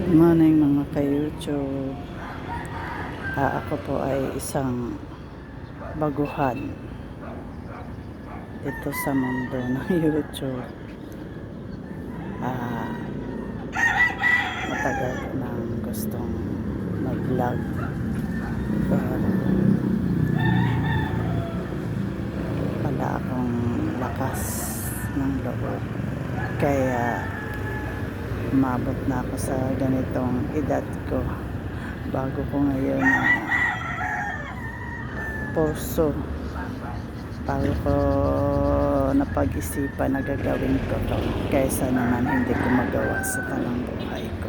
Good morning mga ka-YouTube. Ako po ay isang baguhan dito sa mundo ng YouTube. Ah, Matagal ko nang gustong mag-vlog, pero wala akong lakas ng loob. Kaya umabot na ako sa ganitong edad ko. Bago ko ngayon puso, bago ko napag-isipan na gagawin ko to, kaysa naman hindi ko magawa sa tanang buhay ko.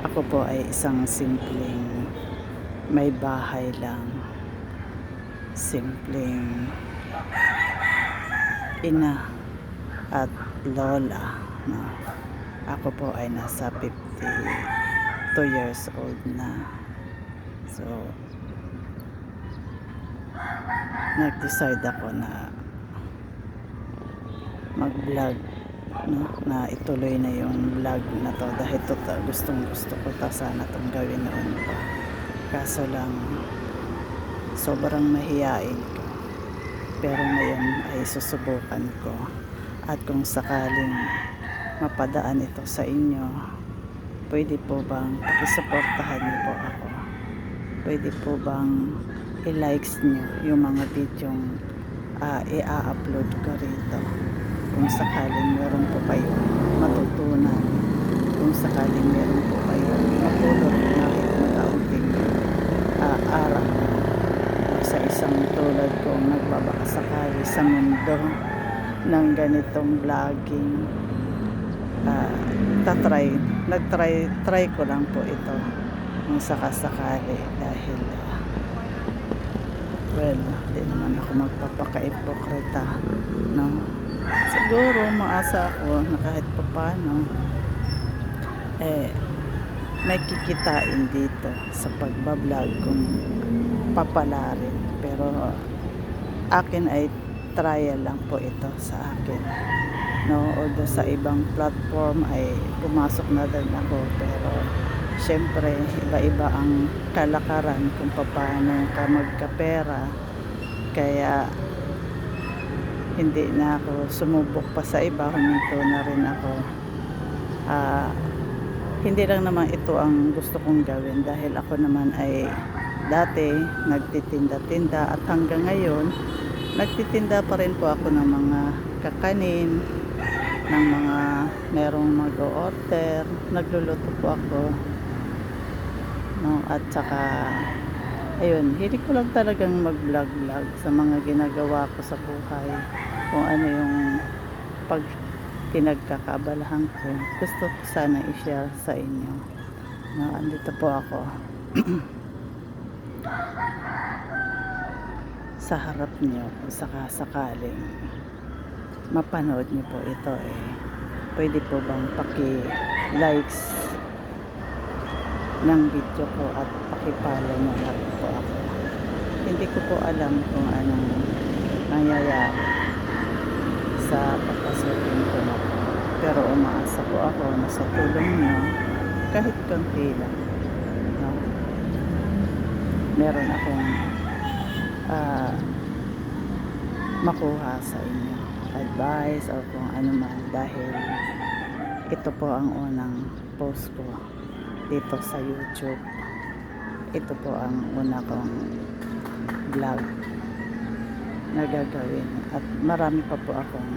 Ako po ay isang simpleng may bahay lang, simpleng ina at lola, no? Ako po ay nasa 52 years old na. So nag-decide ako na mag-vlog, no? Na ituloy na yung vlog na to, dahil gustong gusto ko sana itong gawin noon pa. Kaso lang sobrang mahiyain ko, pero ngayon ay susubukan ko. At kung sakaling mapadaan ito sa inyo, pwede po bang pakisuportahan niyo po ako? Pwede po bang i-likes niyo yung mga videong i-upload ko rito? Kung sakaling meron po kayo matutunan, kung sakaling meron po kayo mapulot na kaunting aral sa isang tulad kong nagbabakasakali sa mundo ng ganitong vlogging, nagtry ko lang po ito kung sakasakali, dahil di naman ako magpapaka-ipokrita, no? Siguro maasa ako na kahit paano may kikitain dito sa pagbablog kung papalarin. Pero akin ay trial lang po ito sa akin, no? Although sa ibang platform ay pumasok na din ako, pero syempre iba-iba ang kalakaran kung paano ka magkapera. Kaya hindi na ako sumubok pa sa iba, huminto na rin ako. Hindi lang naman ito ang gusto kong gawin, dahil ako naman ay dati nagtitinda-tinda, at hanggang ngayon nagtitinda pa rin po ako ng mga kakanin, ng mga merong mag-o-order, nagluluto po ako, no? At saka ayun, hindi ko lang talagang mag-vlog sa mga ginagawa ko sa buhay, kung ano yung pinagkakabalahan ko. Gusto ko sana i-share sa inyo, no? Andito po ako sa harap niyo. Kung sakasakaling mapanood niyo po ito, pwede po bang paki-likes ng video ko at paki-follow mo na po ako. Hindi ko po alam kung anong nangyayari sa pagpasukin ko na po, pero umaasa po ako na sa tulong niyo, kahit konti lang, no? Meron akong makuha sa inyo, advice o kung ano man, dahil ito po ang unang post ko dito sa YouTube. Ito po ang una kong vlog na gagawin, at marami pa po akong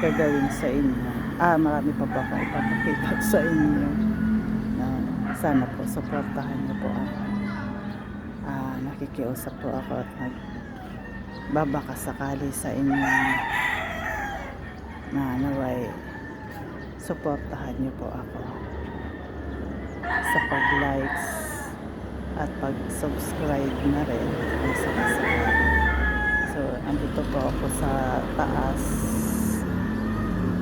gagawin sa inyo. Marami pa po akong ipapakita sa inyo, na sana po suportahan niyo po ako. Nakikiusap po ako at nagbabakasakali sa inyo na naway suportahan niyo po ako sa pag-likes at pag-subscribe na rin kung sakasakali. So andito po ako sa taas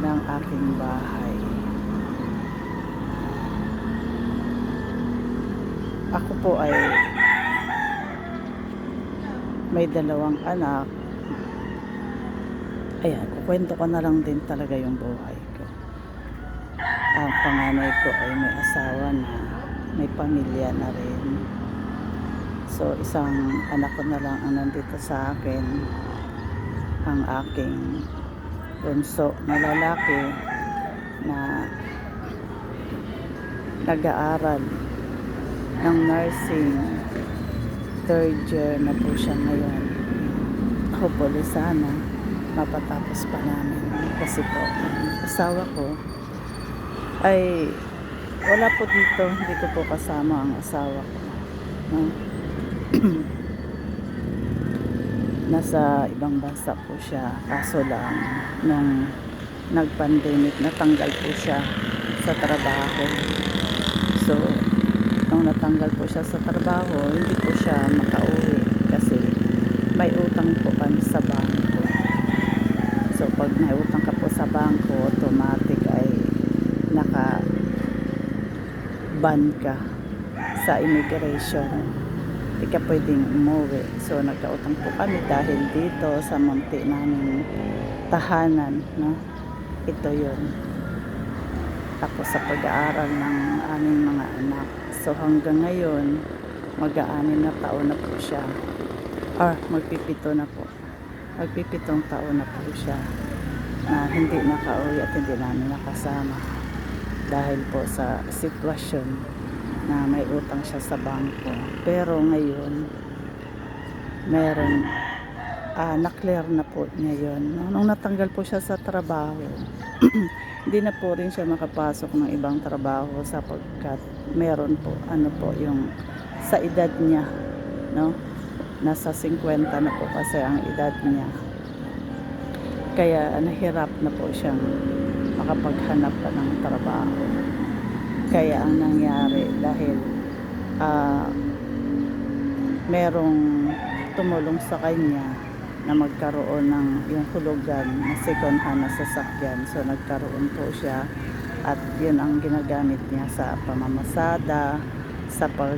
ng aking bahay. Ako po ay may 2 anak. Ayan, kukwento ko na lang din talaga yung buhay ko. Ang panganay ko ay may asawa na, may pamilya na rin. So, isang anak ko na lang ang nandito sa akin, ang aking bunso na lalaki na nag-aaral ng nursing. Third year na po siya ngayon. Hopefully sana mapatapos pa namin. Kasi po, ang asawa ko ay wala po dito. Hindi ko po kasama ang asawa ko. No? Nasa ibang bansa po siya. Kaso lang, nung nag-pandemic, natanggal po siya sa trabaho. So, nung natanggal po siya sa trabaho, hindi po siya makauwi kasi may utang po kami sa bangko. So, pag may utang ka po sa bangko, automatic ay naka-ban ka sa immigration. Hindi ka pwedeng umuwi. So, nagkautang po kami dahil dito sa munti naming tahanan. No? Ito yun. Tapos sa pag-aaral ng aming mga anak. So, hanggang ngayon, mag-6 na taon na po siya. Magpipito na po. Magpipitong taon na po siya na hindi nakauwi at hindi namin nakasama dahil po sa sitwasyon na may utang siya sa bangko. Pero ngayon meron na-clear na po niya yun. Nung natanggal po siya sa trabaho hindi na po rin siya makapasok ng ibang trabaho sapagkat meron po yung sa edad niya, no? Nasa 50 na po kasi ang edad niya. Kaya nahirap na po siyang makapaghanap pa ng trabaho. Kaya ang nangyari dahil merong tumulong sa kanya na magkaroon ng yung hulugan na second hand na sasakyan. So nagkaroon po siya at yun ang ginagamit niya sa pamamasada, sa pag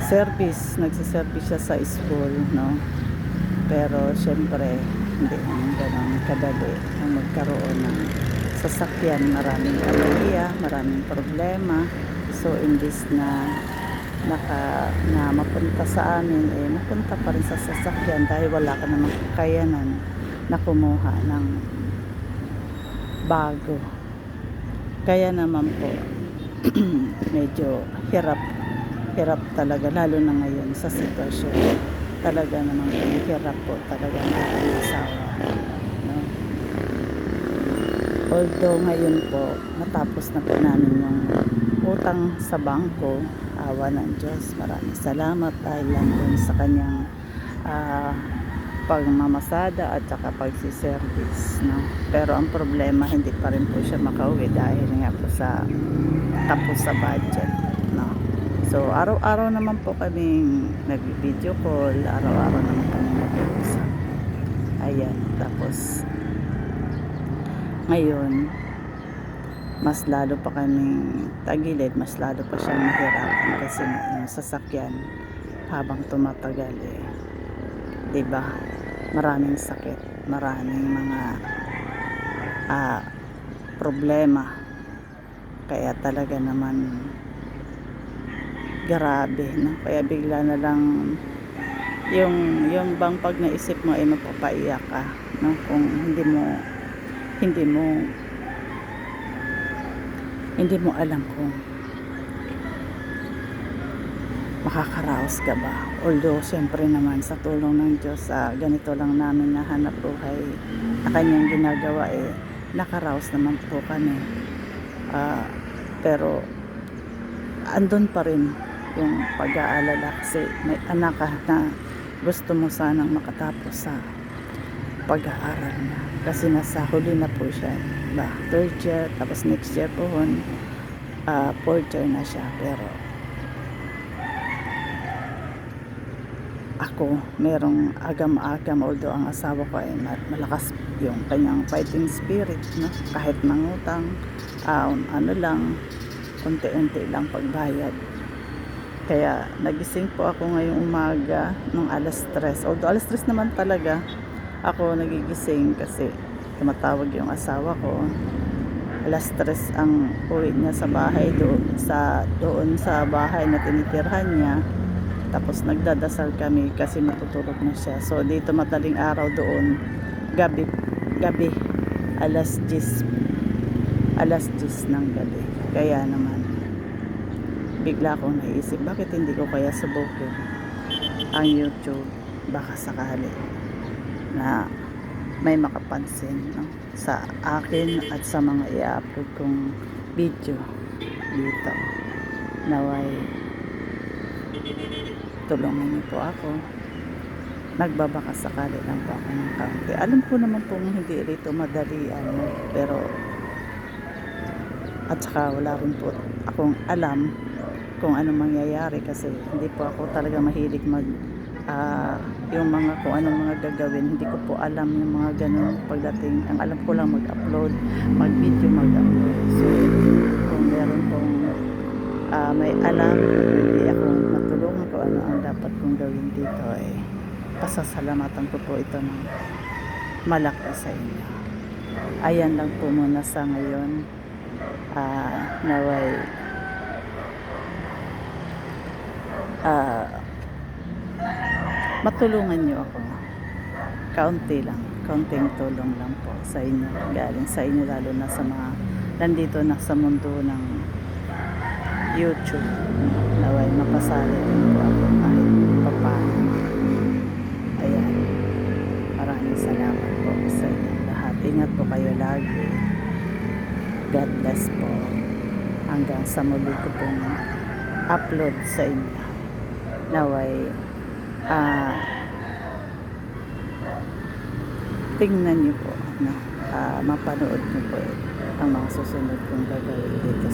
service, nagsiservice siya sa school, no? Pero syempre hindi naman ganun kadali ang magkaroon ng sasakyan. Maraming pamilya, maraming problema. So imbis na mapunta sa amin, napunta pa rin sa sasakyan dahil wala ka namang kakayanan na kumuha ng bago. Kaya naman po medyo hirap talaga, lalo na ngayon sa sitwasyon. Talaga namang hirap po talaga ng asawa, no? Although ngayon po natapos na po namin yung utang sa bangko, awa ng Diyos, maraming salamat dahil lang dun sa kanyang pagmamasada at saka pagsiservice, no? Pero ang problema, hindi pa rin po siya makauwi dahil nga po sa tapos sa budget, no? So araw-araw naman po kaming nag-video call, araw-araw naman kami mag-uusap. Ayan, tapos ngayon mas lalo pa kaming tagilid, mas lalo pa siyang nahirapan kasi yung sasakyan habang tumatagal, diba, maraming sakit, maraming mga problema. Kaya talaga naman grabe, no? Kaya bigla na lang yung bang pag naisip mo ay mapapaiyak ka, no? Kung hindi mo alam kung makakaraos ka ba. Although siyempre naman sa tulong ng Diyos, ganito lang namin nahanap buhay na kanyang ginagawa, nakaraos naman po kami. Pero andun pa rin yung pag-aalala kasi may anak ka na gusto mo sanang makatapos sa pag-aaral na kasi nasa huli na po siya, diba? Third year, tapos next year po fourth year na siya. Pero ako merong agam-agam, although ang asawa ko ay malakas yung kanyang fighting spirit, no? Kahit mangutang, lang, unti-unti lang pagbayad. Kaya nagising po ako ngayong umaga nung 3:00. Although 3:00 naman talaga ako nagigising kasi tumatawag yung asawa ko. Alas 3 ang uwi niya sa bahay, doon sa bahay na tinitirhan niya. Tapos nagdadasal kami kasi matutulog na siya. So dito madaling araw, doon gabi, alas 10 ng gabi. Kaya naman bigla akong naisip, bakit hindi ko kaya subukin ang YouTube, baka sakali na may makapansin, no, sa akin at sa mga i-upload kong video dito. Naway tulungan niyo po ako. Nagbabaka sakali lang po ako ng kaunti. Alam ko naman pong hindi rito madali, pero at saka wala rin po akong alam kung anong mangyayari kasi hindi po ako talaga mahilig yung mga kung anong mga gagawin, hindi ko po alam yung mga ganun pagdating. Ang alam ko lang mag-upload, mag-video, mag-upload. So kung meron pong may alam, hindi ako matulungan kung ano ang dapat kong gawin dito, pasasalamatan ko po ito ng malaki sa inyo. Ayan lang po muna sa ngayon. Naway matulungan niyo ako. Kaunting tulong lang po sa inyo, galing sa inyo, lalo na sa mga nandito na sa mundo ng YouTube. Naway mapasali rin po ako kahit papaano. Ayan, maraming salamat po sa inyo lahat. Ingat po kayo lagi. God bless po. Hanggang sa muli ko pong upload sa inyo. Naway tingnan niyo po, no? Mapanood niyo po ang mga susunod kong gagawin dito